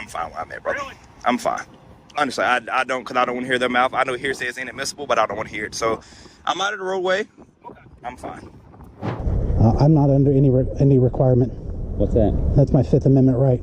I'm fine where I'm at, brother. Really? I'm fine. Honestly, I don't, because I don't want to hear their mouth. I know hearsay is inadmissible, but I don't want to hear it. So I'm out of the roadway. Okay. I'm fine. I'm not under any requirement. What's that? That's my Fifth Amendment right.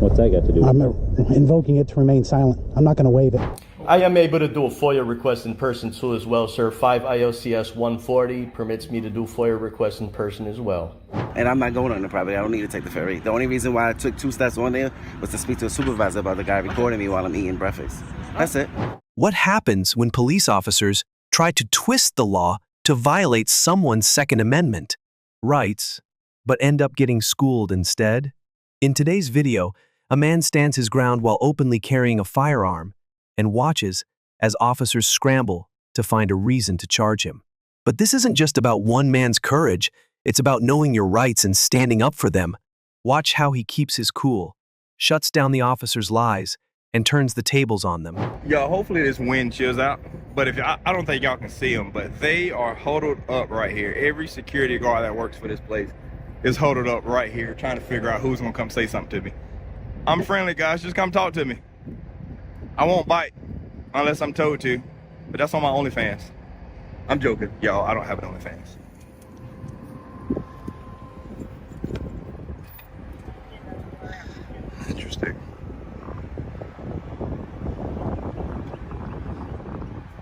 What's that got to do with I'm it? invoking it to remain silent. I'm not going to waive it. I am able to do a FOIA request in person too as well, sir. 5 ILCS 140 permits me to do FOIA requests in person as well. And I'm not going on the property. I don't need to take the ferry. The only reason why I took 2 steps on there was to speak to a supervisor about the guy recording me while I'm eating breakfast. That's it. What happens when police officers try to twist the law to violate someone's Second Amendment rights, but end up getting schooled instead? In today's video, a man stands his ground while openly carrying a firearm and watches as officers scramble to find a reason to charge him. But this isn't just about one man's courage, it's about knowing your rights and standing up for them. Watch how he keeps his cool, shuts down the officers' lies, and turns the tables on them. Y'all, hopefully this wind chills out, but if I don't think y'all can see them, but they are huddled up right here. Every security guard that works for this place is huddled up right here trying to figure out who's gonna come say something to me. I'm friendly, guys, just come talk to me. I won't bite unless I'm told to, but that's on my OnlyFans. I'm joking, y'all, I don't have an OnlyFans. Interesting.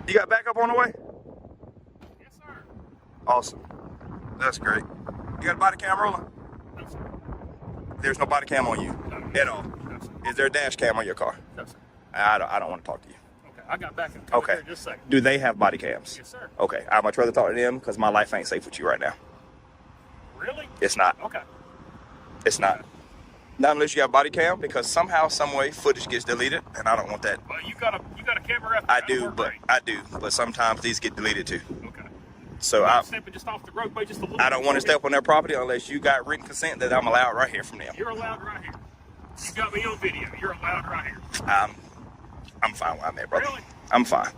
You got backup on the way? Yes, sir. Awesome. That's great. You got a body cam rolling? No, sir. There's no body cam on you at all. No, sir. Is there a dash cam on your car? No, sir. I don't want to talk to you. Okay, I got back in Okay. here just a second. Do they have body cams? Yes, sir. Okay, I'd much rather talk to them because my life ain't safe with you right now. Really? It's not. Okay. It's not. Not unless you have body cam, because somehow, some way, footage gets deleted, and I don't want that. Well, you got a camera up there. I do, but sometimes these get deleted too. Okay. So I'm stepping just off the roadway just a little I don't bit want to before step on their property unless you got written consent that I'm allowed right here from them. You're allowed right here. You got me on video. You're allowed right here. I'm fine where I'm at, brother. Really? I'm fine.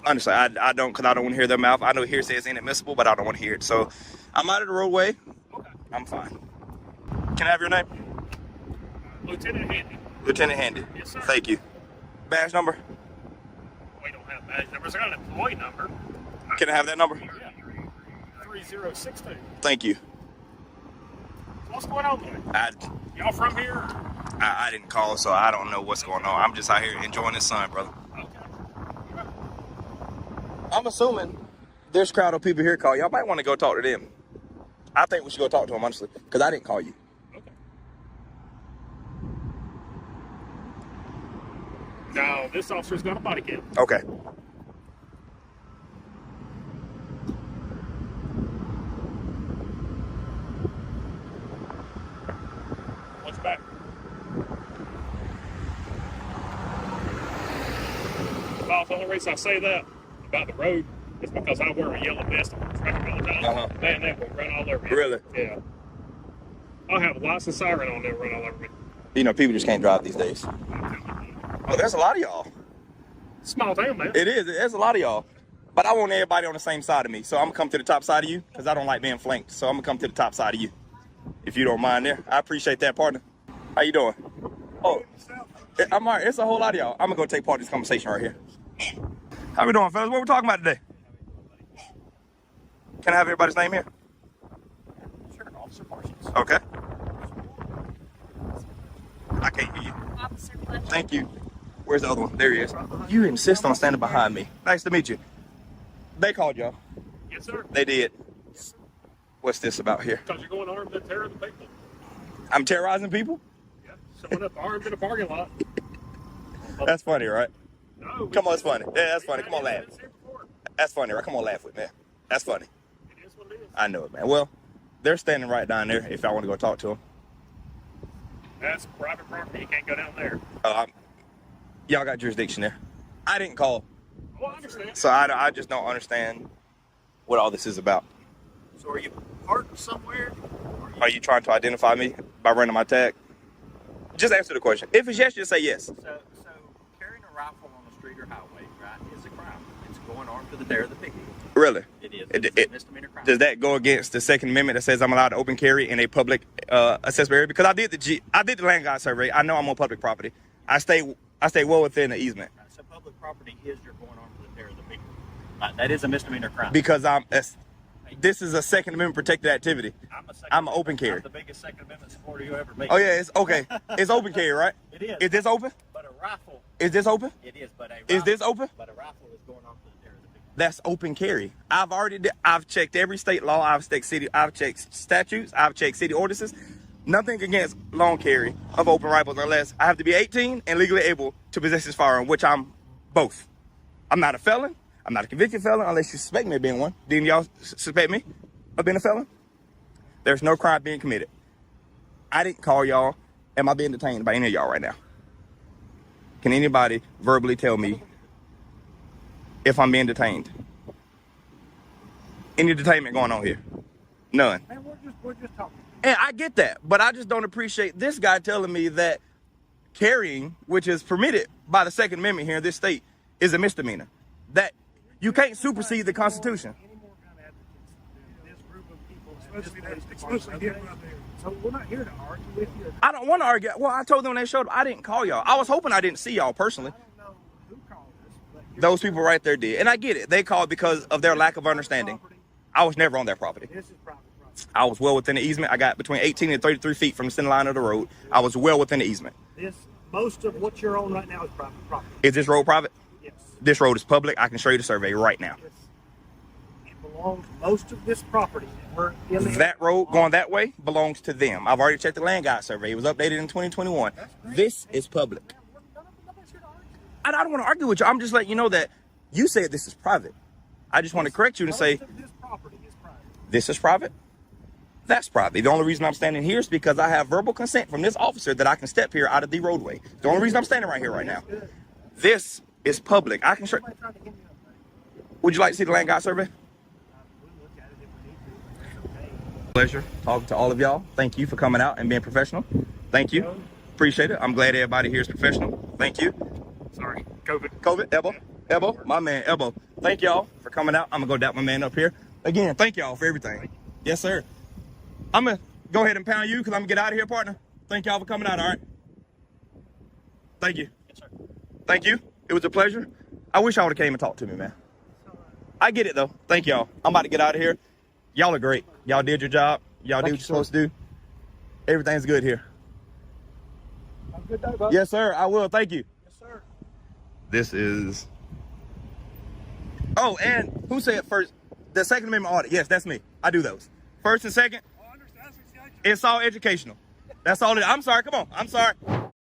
Honestly, I don't, because I don't want to hear their mouth. I know hearsay is inadmissible, but I don't want to hear it. So I'm out of the roadway. Okay. I'm fine. Can I have your name? Lieutenant Handy. Lieutenant Handy. Yes, sir. Thank you. Badge number? We don't have badge numbers. I got an employee number. Can I have that number? Yeah. 3062. Thank you. What's going on there? Y'all from here? I didn't call, so I don't know what's going on. I'm just out here enjoying the sun, brother. Okay. I'm assuming there's a crowd of people here call. Y'all might want to go talk to them. I think we should go talk to them, honestly, because I didn't call you. Okay. Now, this officer's got a body cam. Okay. What's back? Well, the only reason I say that about the road is because I wear a yellow vest on the traffic all the time. Man, that will run all over you. Really? Yeah. I'll have a license siren on there run all over me. You know, people just can't drive these days. Oh, there's a lot of y'all. Small town, man. It is. There's a lot of y'all. But I want everybody on the same side of me. So I'm going to come to the top side of you because I don't like being flanked. So I'm going to come to the top side of you, if you don't mind there. I appreciate that, partner. How you doing? Oh, I'm all right. It's a whole lot of y'all. I'm going to go take part in this conversation right here. How we doing, fellas? What we talking about today? Can I have everybody's name here? Sure, Officer Parsons. Okay. I can't hear you. Officer Fletcher. Thank you. Where's the other one? There he is. You insist on standing behind me. Nice to meet you. They called y'all. Yes, sir. They did. What's this about here? Because you're going armed and terroring the people. I'm terrorizing people? Yeah. Showing up armed in a parking lot. That's funny, right? No. Come on, it's funny. Yeah, that's funny. Come on, laugh. That's funny, right? Come on, laugh with me. That's funny. It is what it is. I know it, man. Well, they're standing right down there if I want to go talk to them. That's private property. You can't go down there. Y'all got jurisdiction there. I didn't call, Oh, I understand. so I just don't understand what all this is about. So are you parked somewhere? Are you trying to identify me by running my tag? Just answer the question. If it's yes, just say yes. So carrying a rifle on the street or highway, right, is a crime. It's a going armed to the terror of the people. Really? It is. It- It's a misdemeanor crime. Does that go against the Second Amendment that says I'm allowed to open carry in a public accessible area? Because I did the land guard survey. I know I'm on public property. I stay well within the easement. So public property is you're going armed to the terror of the people. That is a misdemeanor crime. Because this is a Second Amendment protected activity. I'm an open carry. I'm the biggest Second Amendment supporter you ever meet. Oh yeah, it's okay. It's open carry, right? It is. Is this open? But a rifle. Is this open? It is, but a rifle. Is this open? But a rifle is going armed to the terror of the people. That's open carry. I've checked every state law. I've checked statutes. I've checked city ordinances. Nothing against long carry of open rifles unless I have to be 18 and legally able to possess this firearm, which I'm both. I'm not a felon. I'm not a convicted felon unless you suspect me of being one. Didn't y'all suspect me of being a felon? There's no crime being committed. I didn't call y'all. Am I being detained by any of y'all right now? Can anybody verbally tell me if I'm being detained? Any detainment going on here? None. Man, we're just talking. And I get that, but I just don't appreciate this guy telling me that carrying, which is permitted by the Second Amendment here in this state, is a misdemeanor. That you can't supersede the Constitution. Any more gun advocates than this group of people, especially him right there. So we're not here to argue with you. I don't want to argue. Well, I told them when they showed up, I didn't call y'all. I was hoping I didn't see y'all personally. I don't know who called us, but Those people right there did. And I get it. They called because of their lack of understanding. I was never on their property. this is private property. I was well within the easement. I got between 18 and 33 feet from the center line of the road. I was well within the easement. Most of what you're on right now is private property. Is this road private? Yes. This road is public. I can show you the survey right now. It belongs, most of this property that we're in the That road going that way belongs to them. I've already checked the land guide survey. It was updated in 2021. This is public. I don't want to argue with you. I'm just letting you know that you said this is private. I just want to correct you and say, Most of this property is private. this is private? That's private. The only reason I'm standing here is because I have verbal consent from this officer that I can step here out of the roadway. The only reason I'm standing right here right now. This is public. I can show. Somebody tried to hit me up, man. Would you like to see the land guide survey? We'll look at it if we need to. That's okay. Pleasure talking to all of y'all. Thank you for coming out and being professional. Thank you. Appreciate it. I'm glad everybody here is professional. Thank you. Sorry, COVID. COVID, Elbow, my man, Elbow. Thank y'all for coming out. I'm gonna go dap my man up here. Again, thank y'all for everything. Yes, sir. I'm gonna go ahead and pound you because I'm gonna get out of here, partner. Thank y'all for coming out, all right? Thank you. Yes, sir. Thank you. It was a pleasure. I wish I would have came and talked to me, man. I get it, though. Thank y'all. I'm about to get out of here. Y'all are great. Y'all did your job. Y'all did what you're supposed to do. Everything's good here. Have a good day, bud. Yes, sir. I will. Thank you. Yes, sir. This is... Oh, and who said first? The Second Amendment audit. Yes, that's me. I do those. First and second. It's all educational. That's all it is. I'm sorry. Come on. I'm sorry.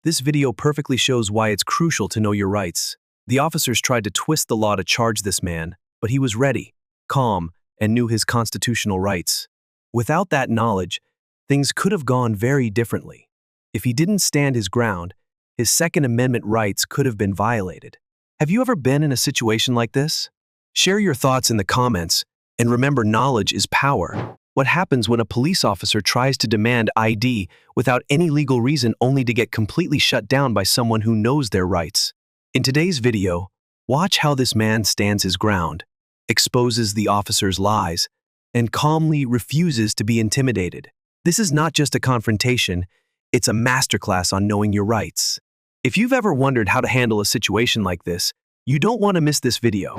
This video perfectly shows why it's crucial to know your rights. The officers tried to twist the law to charge this man, but he was ready, calm, and knew his constitutional rights. Without that knowledge, things could have gone very differently. If he didn't stand his ground, his Second Amendment rights could have been violated. Have you ever been in a situation like this? Share your thoughts in the comments, and remember, knowledge is power. What happens when a police officer tries to demand ID without any legal reason only to get completely shut down by someone who knows their rights? In today's video, watch how this man stands his ground, exposes the officer's lies, and calmly refuses to be intimidated. This is not just a confrontation, it's a masterclass on knowing your rights. If you've ever wondered how to handle a situation like this, you don't want to miss this video.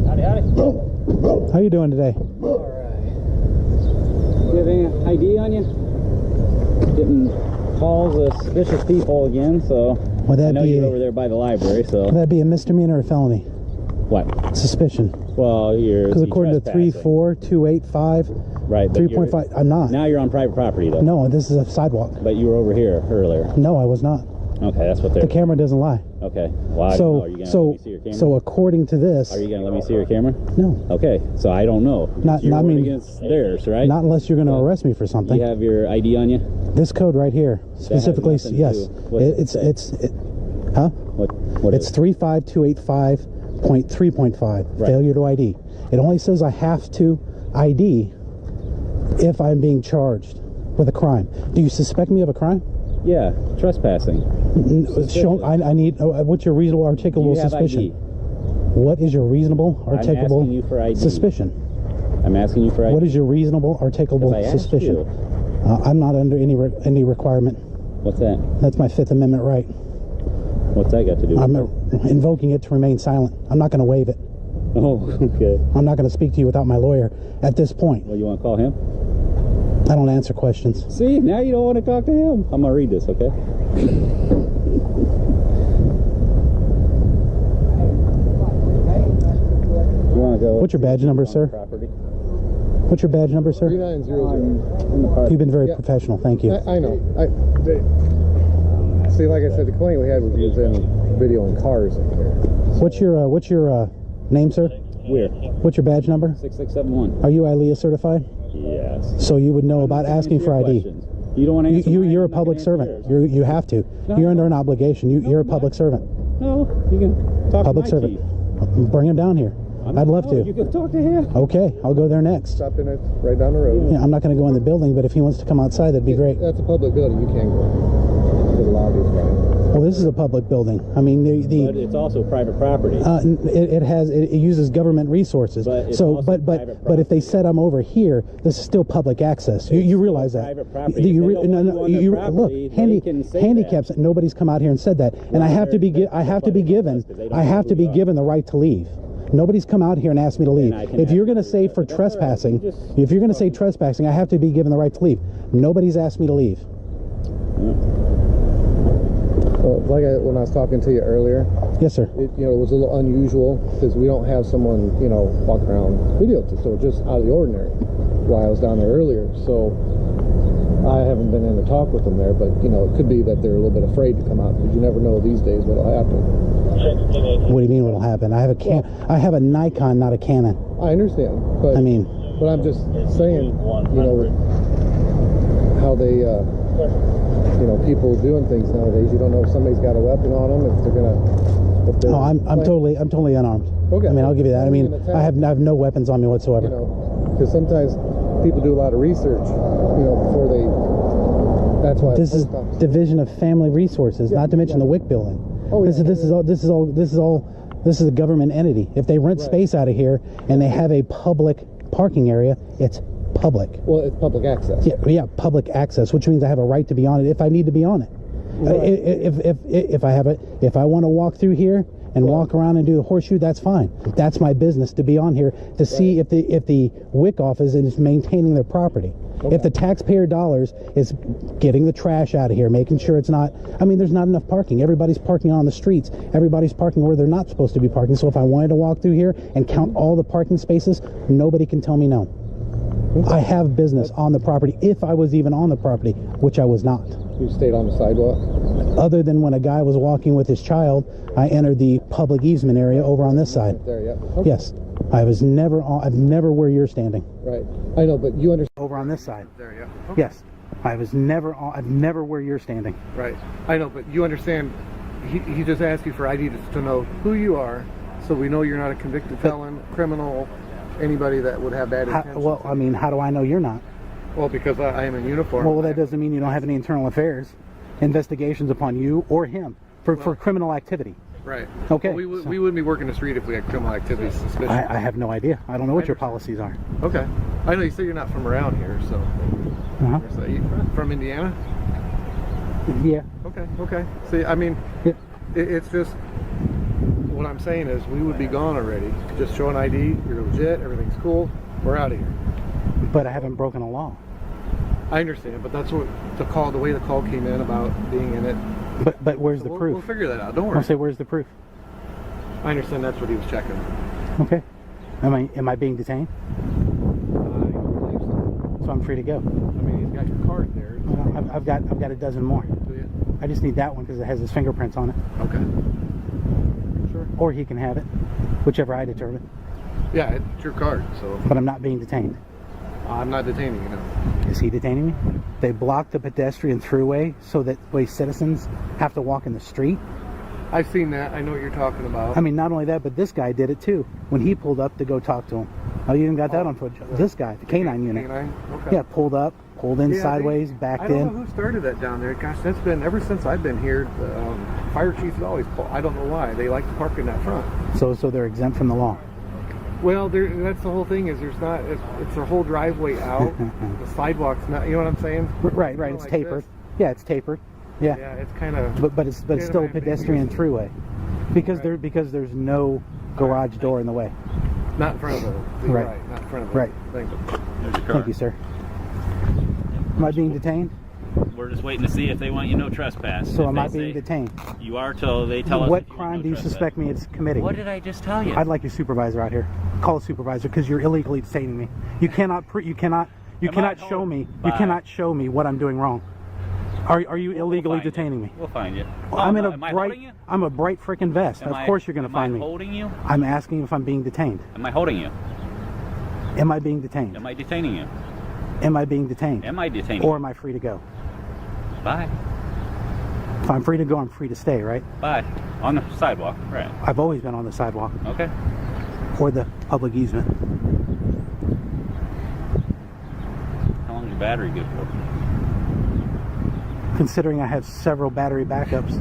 Howdy. How you doing today? Alright. Do you have any ID on you? Getting calls of suspicious people again, so Would that I know be you're over there by the library, so... Would that be a misdemeanor or felony? What? Suspicion. Well, you're... Because according to trespassing. 34285, Right, but 3.5, I'm not. now you're on private property, though. No, this is a sidewalk. But you were over here earlier. No, I was not. Okay, that's what they're... The camera doesn't lie. Okay. Well, I don't know. Are you gonna let me see your camera? So according to this, Are you going to let me see your camera? no, Okay, so I don't know. Not- You're I going mean- against theirs, right? not unless you're going to Yeah. arrest me for Do something. you have your ID on you? This code right here, specifically, nothing to yes, do- what's it say? huh? What It's is it? 35285.3.5, Right. failure to ID. It only says I have to ID if I'm being charged with a crime. Do you suspect me of a crime? Yeah, trespassing. Show, I need, what's your reasonable articulable Do you have suspicion? ID? What is your reasonable I'm asking you for articulable ID. suspicion? I'm asking you for ID. What is your reasonable articulable Because I asked suspicion? you. I'm not under any requirement. What's that? That's my Fifth Amendment right. What's that got to do with I'm it? invoking it to remain silent. I'm not going to waive it. Oh, okay. I'm not going to speak to you without my lawyer at this point. Well, you want to call him? I don't answer questions. See, now you don't want to talk to him. I'm going to read this, okay? You want to go? What's your badge number, sir? Property? What's your badge number, sir? 3900. In the park. You've been very professional. Thank you. I know. See, like I said, the complaint we had was using videoing cars in here. What's your name, sir? Where? What's your badge number? 6671. Are you ILEA certified? Yes. So you would know about asking for ID. You don't want to answer mine, You're a I'm not public gonna answer servant. yours. You have to. No, You're under no. an obligation. You're a public servant. No, you can talk Public to my servant. chief. Bring him down here. I'd love No, to. You can talk to him. Okay, I'll go there next. Stop in it right down the road. Yeah, I'm not going to go in the building, but if he wants to come outside, that'd be great. That's a public building. You can go. The lobby is fine. Well, this is a public building. I mean, But it's also private property. it uses government resources. But it's So, also but private if they said I'm over here, this is still public access. You realize that? private property. If they don't want you on their property, they can say handicaps. Nobody's come out here and said that, and I have to be given the right to leave. Nobody's come out here and asked me to leave. I can If you're going to ask say you, for but that's all right. trespassing, You just- if you're going to say trespassing, I have to be given the right to leave. Nobody's asked me to leave. Well, when I was talking to you earlier, Yes, sir. it was a little unusual because we don't have someone walk around videotape, so just out of the ordinary. Why I was down there earlier, so I haven't been in to talk with them there, but it could be that they're a little bit afraid to come out because you never know these days what'll happen. What do you mean what'll happen? I have a Nikon, not a Canon. I understand, but but I'm just saying, how they, people doing things nowadays. You don't know if somebody's got a weapon on them, if they're gonna. If they're No, I'm totally unarmed. Okay. I mean, I'll give you that. I mean, An attack. I have no weapons on me whatsoever. Because sometimes people do a lot of research, before they. That's why This is post office- Division of Family Resources, not to mention the WIC building. Oh, yeah. This is a government entity. If they rent space out of here and they have a public parking area, it's public. Well, it's public access. Yeah, public access, which means I have a right to be on it if I need to be on it. Right. If I want to walk through here and walk around and do the horseshoe, that's fine. That's my business to be on here to see if the WIC office is maintaining their property. Okay. If the taxpayer dollars is getting the trash out of here, making sure it's not, there's not enough parking. Everybody's parking on the streets. Everybody's parking where they're not supposed to be parking. So if I wanted to walk through here and count all the parking spaces, nobody can tell me no. I have business on the property if I was even on the property, which I was not. You stayed on the sidewalk. Other than when a guy was walking with his child, I entered the public easement area over on this side. There, yeah. Okay. Yes. I've never where you're standing. Right. I know, but you understand. Over on this side. There, yeah. Okay. Yes. I've never where you're standing. Right. I know, but you understand. He just asked you for ID to know who you are, so we know you're not a convicted felon, criminal, anybody that would have bad intentions. How do I know you're not? Well, because I am in uniform. Well, that doesn't mean you don't have any internal affairs, investigations upon you or him for criminal activity. Right. Okay. Well, we wouldn't be working the street if we had criminal activity suspicion. I have no idea. I don't know what your policies are. Okay. I know you say you're not from around here, so. Uh-huh. So you from Indiana? Yeah. Okay. See, it's just what I'm saying is we would be gone already. Just show an ID, you're legit, everything's cool, we're out of here. But I haven't broken a law. I understand, but that's what the way the call came in about being in it. But where's the proof? We'll figure that out. Don't worry. I'll say, where's the proof? I understand that's what he was checking. Okay. Am I being detained? I don't believe so. So I'm free to go. He's got your card there. Well, I've got a dozen more. Do you? I just need that one because it has his fingerprints on it. Okay. Sure. Or he can have it, whichever I determine. Yeah, it's your card, so But I'm not being detained. I'm not detaining you now. Is he detaining me? They blocked the pedestrian throughway so that way citizens have to walk in the street. I've seen that. I know what you're talking about. Not only that, but this guy did it too when he pulled up to go talk to him. Oh, you even got that on footage. This guy, the K9 unit. K9? Okay. Yeah, pulled up, pulled in Yeah, sideways, backed I don't in. know who started that down there. Gosh, that's been ever since I've been here. The fire chief has always pulled. I don't know why they like to park in that front. So they're exempt from the law. Well, that's the whole thing. Is there's not. It's a whole driveway out. The sidewalk's not. You know what I'm saying? Right. Kinda It's like tapered. this. Yeah, it's tapered. Yeah. Yeah, it's kind of. But it's still a pedestrian throughway because there's no garage door in the way. Not in front of the. Right. Not in front of the Right. thing. Thank you, sir. Am I being detained? We're just waiting to see if they want you no trespass. So If am they I being say detained? You are till they tell us. What if you want crime no do you trespass. suspect me of committing? What did I just tell you? I'd like your supervisor out here. Call a supervisor because you're illegally detaining me. You cannot show me. You cannot show me what I'm doing wrong. Are you illegally detaining me? We'll find you. I'm in Am I holding you? I'm a bright freaking vest. Of course you're going to find me. Am I holding you? I'm asking if I'm being detained. Am I holding you? Am I being detained? Am I detaining you? Am I being detained? Am I detaining Or you? am I free to go? Bye. If I'm free to go, I'm free to stay, right? Bye. On the sidewalk. Right. I've always been on the sidewalk Okay. or the public easement. How long is your battery good for? Considering I have several battery backups,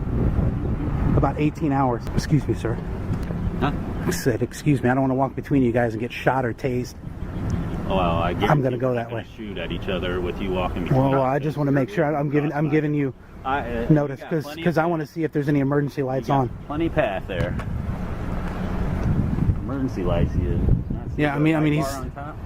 about 18 hours. Excuse me, sir. Huh? I said, excuse me, I don't want to walk between you guys and get shot or tased. Well, I guarantee I'm gonna go we're that not gonna way. Shoot at each other with you walking between. Well, I just want to make sure I'm giving you notice because I want to see if there's any emergency lights on. Plenty path there. Emergency lights. Yeah, I mean he's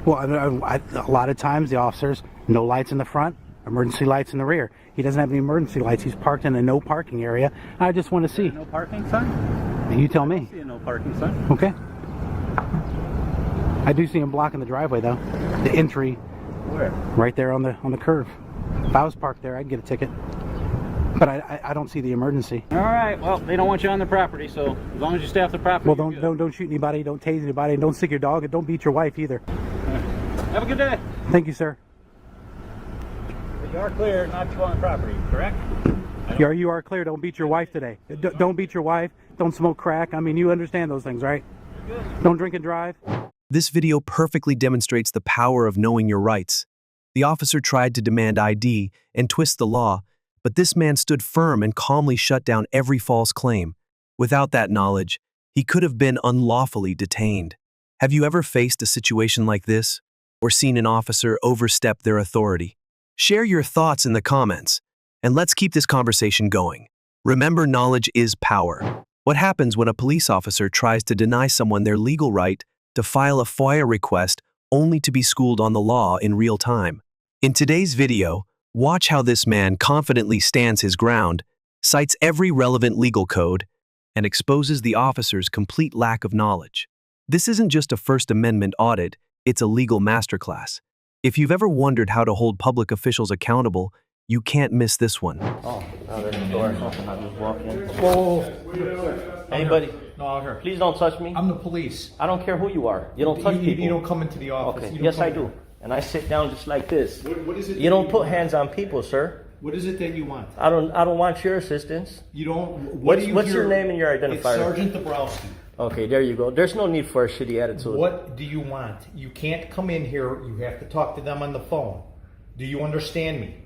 well. A lot of times the officers, no lights in the front, emergency lights in the rear. He doesn't have any emergency lights. He's parked in a no parking area. I just want to see. No parking sign? You tell me. I see a no parking sign. Okay. I do see him blocking the driveway though. The entry. Where? Right there on the curve. If I was parked there, I'd get a ticket. But I don't see the emergency. All right. Well, they don't want you on the property, so as long as you stay off the property. Well, don't shoot anybody. Don't tase anybody. Don't stick your dog. And don't beat your wife either. Have a good day. Thank you, sir. You are clear not to go on the property, correct? You are clear. Don't beat your wife today. Don't beat your wife. Don't smoke crack. I mean, you understand those things, right? Don't drink and drive. This video perfectly demonstrates the power of knowing your rights. The officer tried to demand ID and twist the law, but this man stood firm and calmly shut down every false claim. Without that knowledge, he could have been unlawfully detained. Have you ever faced a situation like this, or seen an officer overstep their authority? Share your thoughts in the comments, and let's keep this conversation going. Remember, knowledge is power. What happens when a police officer tries to deny someone their legal right to file a FOIA request only to be schooled on the law in real time? In today's video, watch how this man confidently stands his ground, cites every relevant legal code, and exposes the officer's complete lack of knowledge. This isn't just a First Amendment audit, it's a legal masterclass. If you've ever wondered how to hold public officials accountable, you can't miss this one. Oh, now there's a door. I'll just walk in. Whoa. Hey, buddy. No, out here. Please don't touch me. I'm the police. I don't care who you are. You don't touch people. You don't come into the office. Okay. You don't Yes, come I do. here. And I sit down just like this. What is it? You don't put hands on people, sir. What is it that you want? I don't want your assistance. You don't. What's your name and your identifier? It's Sergeant Dabrowski. Okay, there you go. There's no need for a shitty attitude. What do you want? You can't come in here. You have to talk to them on the phone. Do you understand me?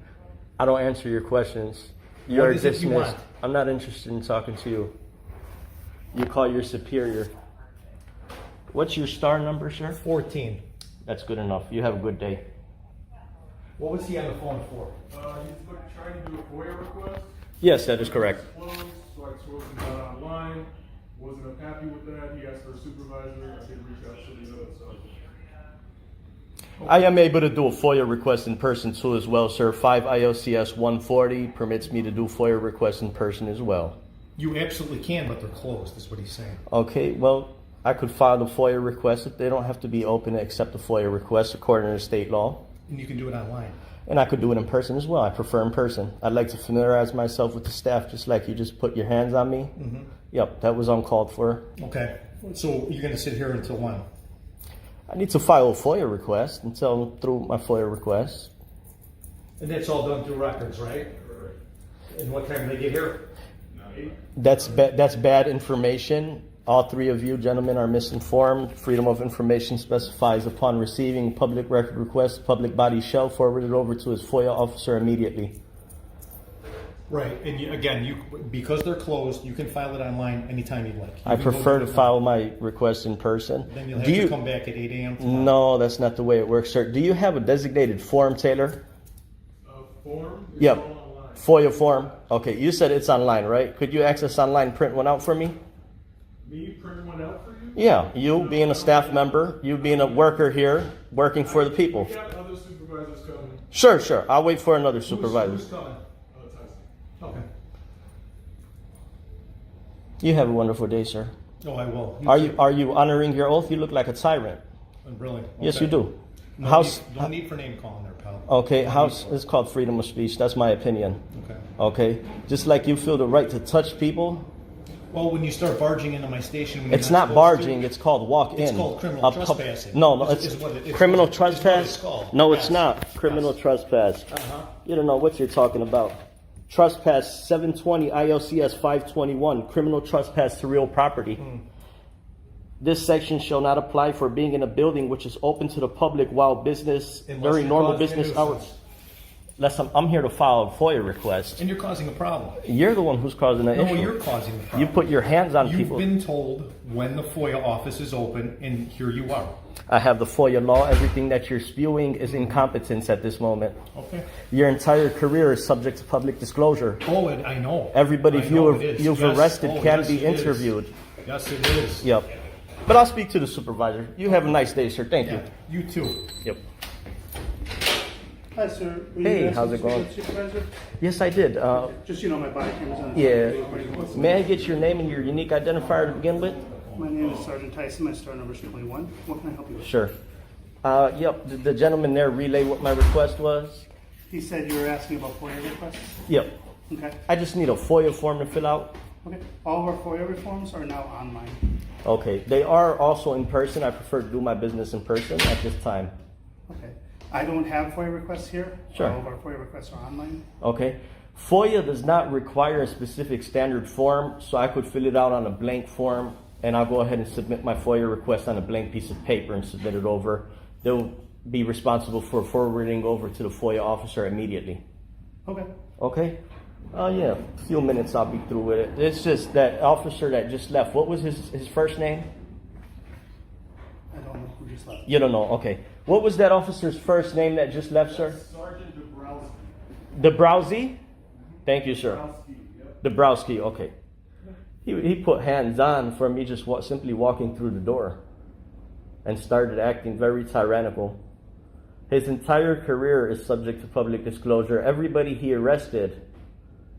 I don't answer your questions. What is it you want? I'm not interested in talking to you. You call your superior. What's your star number, sir? 14. That's good enough. You have a good day. What was he on the phone for? He's trying to do a FOIA request. Yes, that is correct. Closed, so I spoke to him online. Wasn't happy with that. He asked for a supervisor. I did reach out to the other side. I am able to do a FOIA request in person too as well, sir. 5 ILCS 140 permits me to do FOIA requests in person as well. You absolutely can, but they're closed, is what he's saying. Okay, well, I could file the FOIA request. They don't have to be open to accept the FOIA request according to state law. And you can do it online. And I could do it in person as well. I prefer in person. I'd like to familiarize myself with the staff just like you just put your hands on me. Mm-hmm. Yep, that was uncalled for. Okay. So you're going to sit here until when? I need to file a FOIA request and tell them through my FOIA request. And that's all done through records, right? And what time do they get here? That's bad information. All three of you gentlemen are misinformed. Freedom of information specifies upon receiving public record request, public body shall forward it over to his FOIA officer immediately. Right, and because they're closed, you can file it online anytime you like. I prefer to file my request in person. Then you'll have to come back at 8 a.m. tomorrow. No, that's not the way it works, sir. Do you have a designated form, Taylor? Form? Yep. FOIA form. Okay, you said it's online, right? Could you access online, print one out for me? Me print one out for you? Yeah, you being a staff member, you being a worker here, working for the people. We got other supervisors coming. Sure. I'll wait for another supervisor. Who's coming? Okay. You have a wonderful day, sir. Oh, I will. Are you honoring your oath? You look like a tyrant. Really? Okay. Yes, you do. No need for name calling there, pal. Okay, it's called freedom of speech. That's my opinion. Okay. Okay, just like you feel the right to touch people. Well, when you start barging into my station, It's not barging. It's called walk in. It's called criminal trespassing. No, Is it's what it is. criminal Is what trespass. it's called. No, it's Yes. not criminal trespass. Uh-huh. You don't know what you're talking about. Trespass 720 ILCS 521, criminal trespass to real property. This section shall not apply for being in a building which is open to the public while business during normal business hours. I'm here to file a FOIA request. And you're causing a problem. You're the one who's causing the issue. No, you're causing the problem. You put your hands on people. You've been told when the FOIA office is open, and here you are. I have the FOIA law. Everything that you're spewing is incompetence at this moment. Okay. Your entire career is subject to public disclosure. Oh, and I know. Everybody you've arrested can yes, be interviewed. Yes, it is. Yep. But I'll speak to the supervisor. You have a nice day, sir. Thank you. You too. Yep. Hi, sir. Hey, how's it going? Supervisor? Yes, I did. Just, my body camera's on. Yeah. May I get your name and your unique identifier to begin with? My name is Sergeant Tyson. My star number is 21. What can I help you with? Sure. Yep. Did the gentleman there relay what my request was? He said you were asking about FOIA requests? Yep. Okay. I just need a FOIA form to fill out. Okay. All of our FOIA reforms are now online. Okay. They are also in person. I prefer to do my business in person at this time. Okay. I don't have FOIA requests here. Sure. All of our FOIA requests are online. Okay. FOIA does not require a specific standard form, so I could fill it out on a blank form, and I'll go ahead and submit my FOIA request on a blank piece of paper and submit it over. They'll be responsible for forwarding over to the FOIA officer immediately. Okay. Okay? Yeah, a few minutes I'll be through with it. It's just that officer that just left. What was his first name? I don't know who just left. You don't know, okay. What was that officer's first name that just left, sir? Sergeant Dabrowski. Dabrowski? Thank you, sir. Yep. Dabrowski, okay. He put hands on for me just simply walking through the door and started acting very tyrannical. His entire career is subject to public disclosure. Everybody he arrested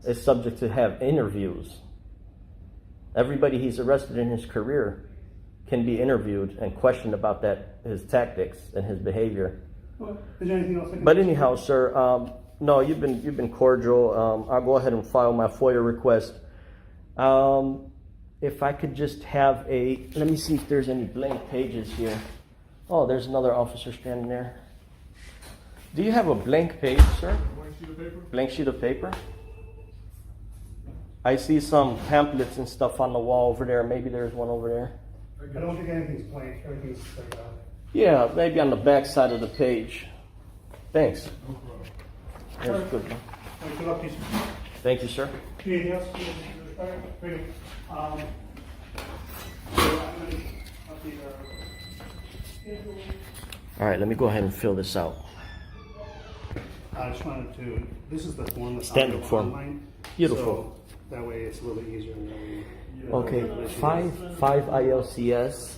is subject to have interviews. Everybody he's arrested in his career can be interviewed and questioned about his tactics and his behavior. Well, is there anything else I can But do? anyhow, sir, no, you've been cordial. I'll go ahead and file my FOIA request. If I could just have let me see if there's any blank pages here. Oh, there's another officer standing there. Do you have a blank page, sir? Blank sheet of paper? Blank sheet of paper? I see some pamphlets and stuff on the wall over there. Maybe there's one over there. I don't think anything's blank. Everything's like Yeah, maybe on the back side of the page. Thanks. There's a good one. Good luck to you. Thank you, sir. Anything else? All right, very good. So I'm going to update our schedule. All right, let me go ahead and fill this out. I just wanted to, this is the form that's Standard form. online. Beautiful. So that way it's a little bit easier. Okay, 5 ILCS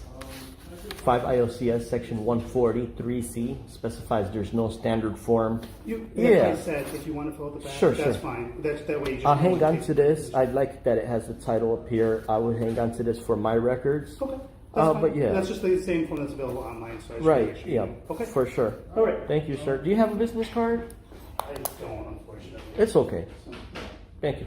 section 140 3C specifies there's no standard form. Like I said, if you want to fill out the back, Sure, that's sure. fine. That way you just I'll hang on to this. I'd like that it has the title up here. I would hang on to this for my records. Okay. That's fine. But yeah. That's just the same form that's available online. So I just Right, wanna make sure yeah, you- Okay. for sure. All right. Thank you, sir. Do you have a business card? I don't, unfortunately. It's okay. Thank you.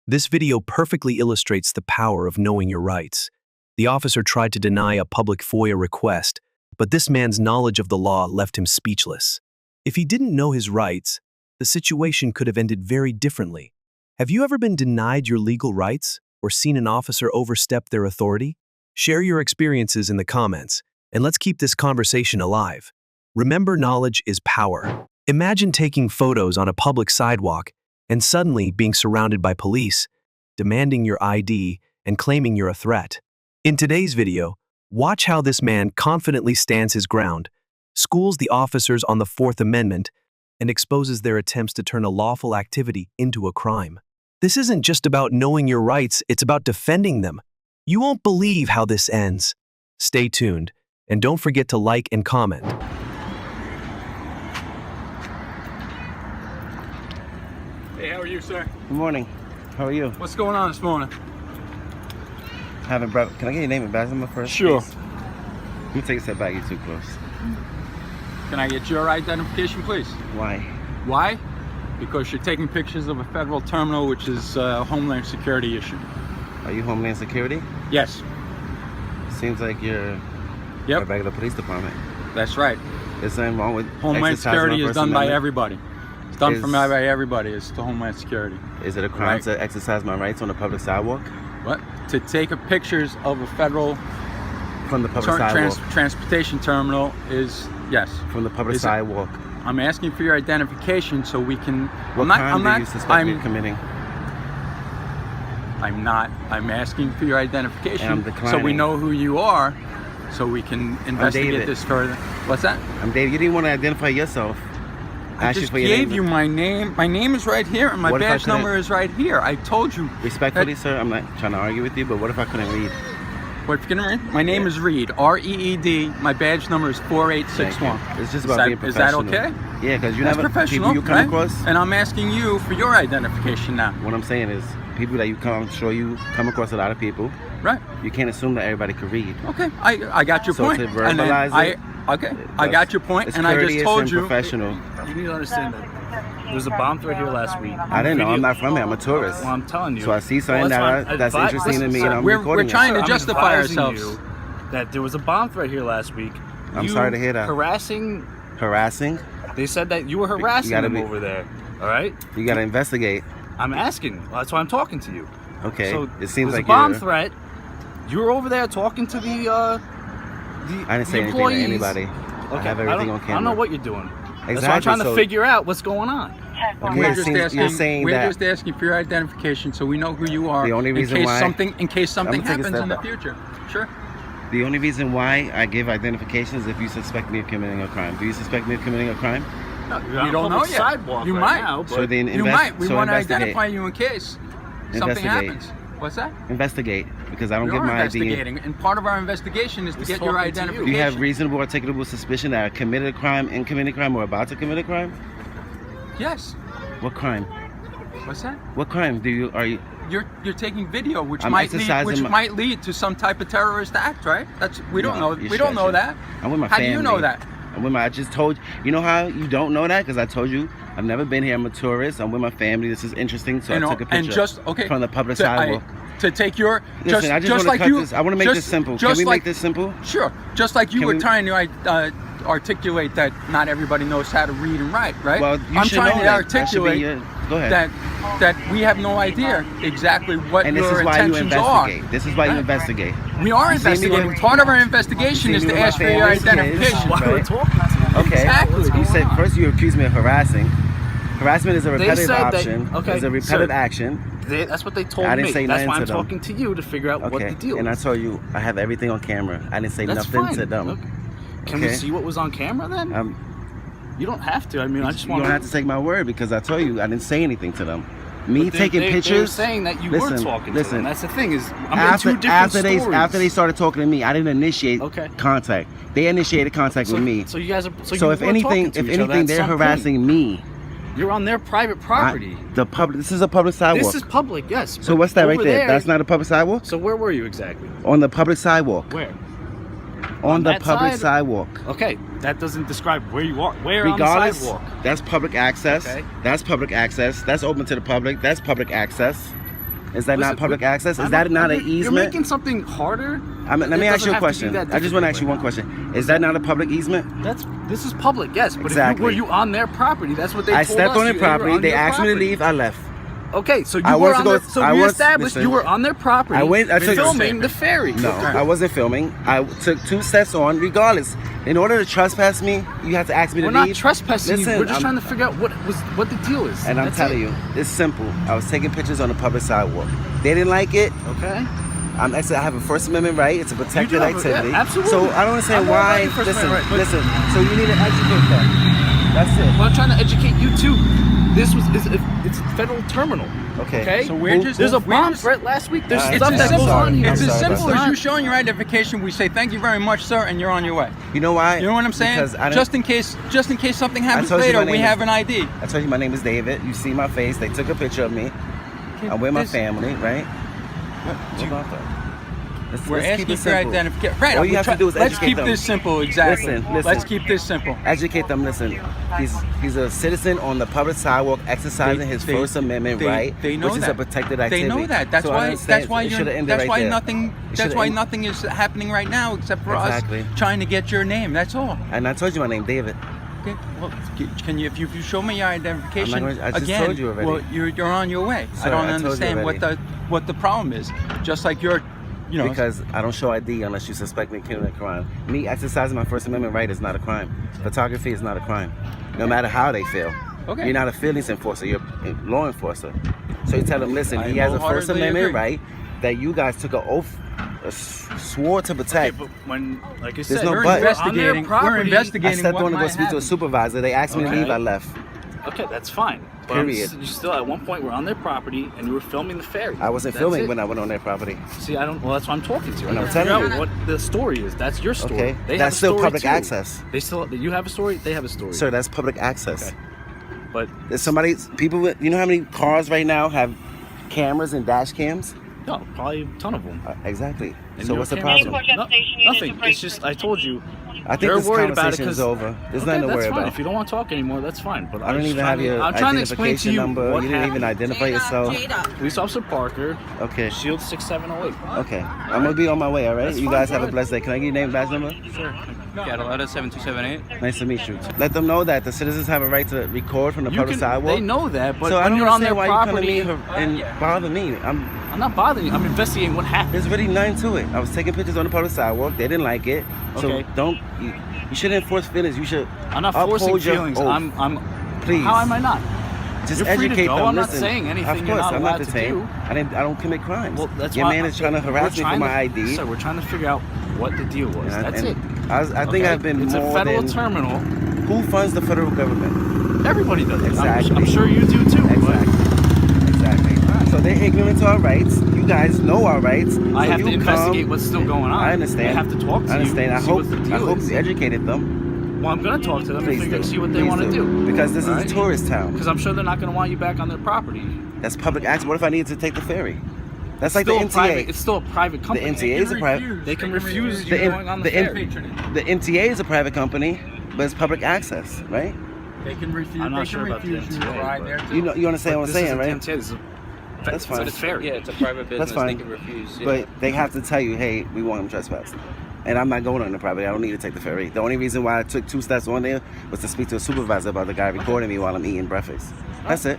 This video perfectly illustrates the power of knowing your rights. The officer tried to deny a public FOIA request, but this man's knowledge of the law left him speechless. If he didn't know his rights, the situation could have ended very differently. Have you ever been denied your legal rights? or seen an officer overstep their authority? Share your experiences in the comments, and let's keep this conversation alive. Remember, knowledge is power. Imagine taking photos on a public sidewalk and suddenly being surrounded by police, demanding your ID and claiming you're a threat. In today's video, watch how this man confidently stands his ground, schools the officers on the Fourth Amendment, and exposes their attempts to turn a lawful activity into a crime. This isn't just about knowing your rights, it's about defending them. You won't believe how this ends. Stay tuned, and don't forget to like and comment. Hey, how are you, sir? Good morning. How are you? What's going on this morning? Can I get your name and badge number first? Sure. Please? Let me take a step back. You're too close. Can I get your identification, please? Why? Why? Because you're taking pictures of a federal terminal, which is a Homeland Security issue. Are you Homeland Security? Yes. Seems like you're a regular police department. That's right. There's something wrong with Homeland Security is done by everybody. It's done by everybody. It's the Homeland Security. Is it a crime to exercise my rights on a public sidewalk? What? To take pictures of a federal from the public sidewalk transportation terminal is yes. From the public sidewalk. I'm asking for your identification so we can. What crime do you suspect me of committing? I'm not. I'm asking for your identification and I'm so we know who you are, so we can investigate this further. What's that? I'm David. You didn't want to identify yourself. I just gave you my name. My name is right here, and my badge number is right here. I told you. Respectfully, sir, I'm not trying to argue with you, but what if I couldn't read? What if you couldn't read? My name is Reed. R-E-E-D. My badge number is 4861. It's just about being professional. Is that okay? Yeah, because you never people you come across. And I'm asking you for your identification now. What I'm saying is, people that you come across a lot of people. Right. You can't assume that everybody could read. Okay, I got your point. So to verbalize it. Okay, I got your point, and I just told you. Professional. You need to understand that there was a bomb threat here last week. I didn't know. I'm not from here. I'm a tourist. Well, I'm telling you. So I see something that's interesting to me, and I'm recording We're trying to justify ourselves. You that there was a bomb threat here last week. I'm sorry to hear that. Harassing. They said that you were harassing them over there. All right. You gotta investigate. I'm asking. That's why I'm talking to you. Okay. So it seems like a bomb threat. You were over there talking to the I didn't say anything to anybody. Okay. I have everything on camera. I don't know what you're doing. Exactly. That's why I'm trying to figure out what's going on. Okay, we're just asking for your identification so we know who you are. The only reason in case something happens in the future. Sure. The only reason why I give identification is if you suspect me of committing a crime. Do you suspect me of committing a crime? No, you don't know yet. Sidewalk you right might. Now, so then you might. We want to identify you in case something happens. What's that? Investigate, because I don't give my ID. Investigating, and part of our investigation is to get your identification. Do you have reasonable articulable suspicion that I committed a crime, in committing a crime, or about to commit a crime? Yes. What crime? What's that? What crime You're taking video, which might lead to some type of terrorist act, right? We don't know. We don't know that. I'm with my family. How do you know that? I just told you know how you don't know that, because I told you I've never been here. I'm a tourist. I'm with my family. This is interesting, so I took a picture from the public sidewalk. To take your listen, I just want to cut this. I want to make this simple. Can we make this simple? Sure. Just like you were trying to articulate that not everybody knows how to read and write, right? Well, I'm trying to articulate go ahead. that we have no idea exactly what your intentions are. This is why you investigate. We are investigating. Part of our investigation is to ask for your identification. Why we're talking to you. Okay. Exactly. You said first you accused me of harassing. Harassment is a repetitive option. It's a repetitive action. That's what they told me. I didn't say That's nothing why I'm to them. talking to you to figure out what the deal is. And I told you I have everything on camera. I didn't say nothing to them. Okay. Can we see what was on camera then? You don't have to. I mean, I just want. You don't have to take my word, because I told you I didn't say anything to them. Me taking pictures. They're saying that you were talking to them. That's the thing is, I'm in two different stories. After they started talking to me, I didn't initiate contact. They initiated contact with me. So you guys are. So if anything, they're harassing me. You're on their private property. This is a public sidewalk. This is public, yes. So what's that right there? That's not a public sidewalk? So where were you exactly? On the public sidewalk. Where? On the public sidewalk. Okay, that doesn't describe where you are. Where regardless, on the sidewalk? That's public access. Okay. That's public access. That's open to the public. That's public access. Is that not public access? Is that not an easement? You're making something harder. Let me ask you a question. I just want to ask you one question. Is that not a public easement? This is public, yes. But exactly. Were you on their property? That's what they told us. I stepped on their property. They asked me to leave. I left. Okay, so you were on their, so we established you were on their property. I went filming the ferry. No, I wasn't filming. I took 2 steps on. Regardless, in order to trespass me, you have to ask me to leave. We're not trespassing you. We're just I'm trying to figure out what the deal is. And I'm telling you, it's simple. I was taking pictures on the public sidewalk. They didn't like it. Okay. I have a First Amendment right. It's a protected activity. Yeah, absolutely. So I don't understand why. Listen. So you need to educate them. That's it. Well, I'm trying to educate you too. It's a federal terminal. Okay. So we're just there's a bomb threat last week. There's it's stuff that goes on here. It's as simple as you showing your identification. We say thank you very much, sir, and you're on your way. You know why? You know what I'm saying? Just in case something happens later, we have an ID. I told you my name is David. You see my face. They took a picture of me. I'm with my family, right? We're asking for identification. Right. All you have to do is let's educate keep them. this simple. Exactly. Listen. Let's keep this simple. Educate them. Listen. He's a citizen on the public sidewalk exercising his First Amendment right, they know which is a protected activity. They know that. That's why nothing is happening right now except for us trying to get your name. That's all. And I told you my name, David. Okay. Well, can you if you show me your identification I just told you already. Well, you're on your way. Sir, I don't understand what the problem is. Just like you're. You know, because I don't show ID unless you suspect me of committing a crime. Me exercising my First Amendment right is not a crime. Photography is not a crime, no matter how they feel. Okay. You're not a feelings enforcer, you're a law enforcer. So you tell them, listen, he has a First Amendment right that you guys took an oath, swore to protect. Okay, but when, like I there's said, no we're but. investigating. We're investigating. I stepped what on to go might speak to a supervisor. They asked me to leave. I left. Okay, that's fine. But Period. You still, at one point, were on their property and you were filming the ferry. I wasn't filming when I went on their property. See, I don't. Well, that's what I'm talking to. And I'm telling you what the story is. That's your story. Okay, They that's have still a story public too. access. You have a story. They have a story. Sir, that's public access. Okay. But there's people with, you know how many cars right now have cameras and dash cams? No, probably a ton of them. Exactly. And so what's the problem? Nothing. It's just I told you. I think they're this worried about it conversation is over. There's okay, nothing to worry that's fine. about. If you don't want to talk anymore, that's fine. But I don't even have your identification number. You didn't even identify yourself. Police Officer Parker. Okay. Shield 6708. Okay. I'm gonna be on my way. All right. You guys have a blessed day. Can I get your name, badge number? Sure. Cataletta 7278. Nice to meet you. Let them know that the citizens have a right to record from the public sidewalk. They know that, but so when you're on their property, you come to me and bother me. I'm not bothering you. I'm investigating what happened. There's really nothing to it. I was taking pictures on the public sidewalk. They didn't like it. So don't. You shouldn't enforce feelings. You should. I'm not forcing feelings. Please. How am I not? Just You're free educate to go. them. I'm not Listen, saying anything of course, you're not I'm allowed not to detained. do. I don't commit crimes. Well, that's your why man is trying to harass me for my ID. Sir, we're trying to figure out what the deal was. That's it. I think I've been It's more a federal than, terminal. Who funds the federal government? Everybody does. Exactly. I'm sure you do too. Exactly. So they're ignorant to our rights. You guys know our rights. I have to investigate what's still going on. I understand. I have to talk to you. I understand. I hope you educated them. Well, I'm going to talk to them and see what they want to do. Because this is a tourist town. Because I'm sure they're not going to want you back on their property. That's public access. What if I needed to take the ferry? That's like still the NTA. It's still a private company. The NTA is a private. They can refuse you going on the ferry. The NTA is a private company, but it's public access, right? They can refuse. I'm not sure about the NTA. You understand what I'm saying, right? That's fine. It's fair. Yeah, it's a private business. That's fine. They can refuse. But they have to tell you, hey, we want them trespassed. And I'm not going on the property. I don't need to take the ferry. The only reason why I took 2 steps on there was to speak to a supervisor about the guy recording me while I'm eating breakfast. That's it.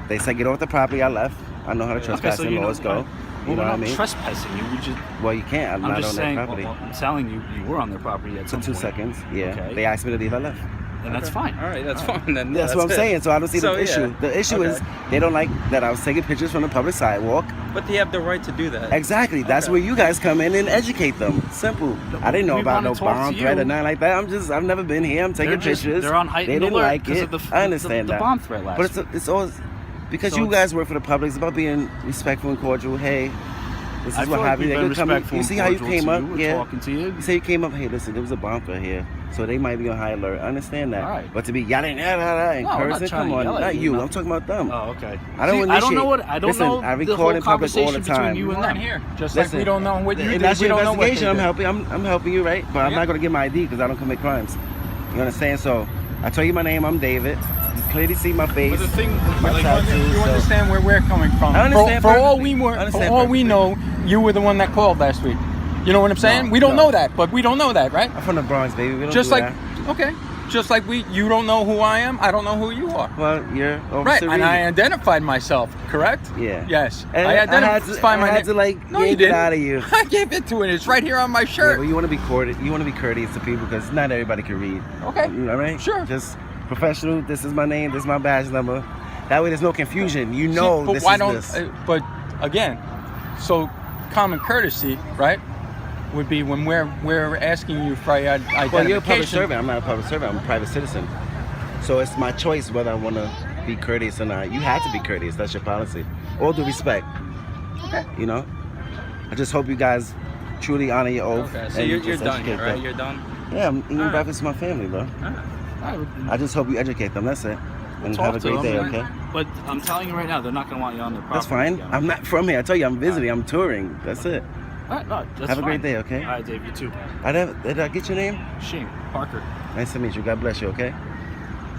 They said get off the property. I left. I know how to trespass and laws go. You know what I mean? Trespassing you. Well, you can't. I'm not just on saying, their property. I'm telling you, you were on their property at some For 2 point. seconds. Yeah. Okay. They asked me to leave. I left. And that's fine. All right, that's fine then. That's what I'm saying. So I don't see the issue. Yeah. The issue is they don't like that I was taking pictures from the public sidewalk. But they have the right to do that. Exactly. That's where you guys come in and educate them. Simple. I didn't know about no bomb threat or nothing like that. I've never been here. I'm taking pictures. They're on heightened They didn't alert like because it. of I understand the that. bomb threat last But it's always because So you guys work for the public. It's about being respectful and cordial. Hey, this is what happened. They're gonna come in. You see how you came up? Yeah. Talking to you. You say you came up. Hey, listen, there was a bomb threat here, so they might be on high alert. I understand that. All right. But to be yelling and cursing, come on, not you. I'm talking about them. Oh, okay. I don't initiate. I don't know what. I don't Listen, know I the record whole in public all the conversation time. between you and them. Here, just Listen, like we don't know what you did. That's We your don't know what they investigation. did. I'm helping you, right? But I'm not gonna get my ID because I don't commit crimes. You understand? So I tell you my name. I'm David. You clearly see my face. But the thing, my like, tattoo, you understand where we're coming from. I understand For all perfectly. we know, you were the one that called last week. You know what I'm saying? We don't know that, but we don't know that, right? I'm from the Bronx, baby. We don't just do like that. okay. Just like you don't know who I am, I don't know who you are. Well, you're right, and I identified myself, correct? Yeah. Yes. And I identified my name. I had to like no, you yank it didn't. out of you. I gave it to it. It's right here on my shirt. Yeah, well, you want to be courteous. You want to be courteous to people because not everybody can read. Okay. You know what I mean? Sure. Just professional. This is my name. This is my badge number. That way, there's no confusion. You know, but this why is don't? this. But again, so common courtesy, right? Would be when we're asking you for identification. Well, you're a public servant. I'm not a public servant. I'm a private citizen. So it's my choice whether I want to be courteous or not. You have to be courteous. That's your policy. All due respect. Okay. You know? I just hope you guys truly honor your oath. Okay, so and you're just done educate here, right? them. You're done? Yeah, I'm eating breakfast with my family, bro. I just hope you educate them. That's it. And have a great day, okay? But I'm telling you right now, they're not going to want you on their property. That's fine. I'm not from here. I tell you, I'm visiting. I'm touring. That's it. All right, no, that's have a great fine. day, okay? All right, Dave, you too. Did I get your name? Shane Parker. Nice to meet you. God bless you, okay?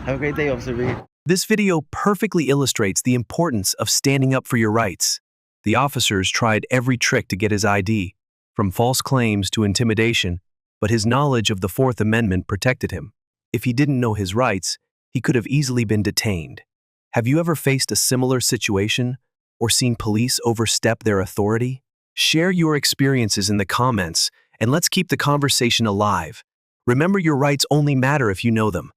Have a great day, Officer Reed. This video perfectly illustrates the importance of standing up for your rights. The officers tried every trick to get his ID, from false claims to intimidation, but his knowledge of the Fourth Amendment protected him. If he didn't know his rights, he could have easily been detained. Have you ever faced a similar situation or seen police overstep their authority? Share your experiences in the comments, and let's keep the conversation alive. Remember, your rights only matter if you know them.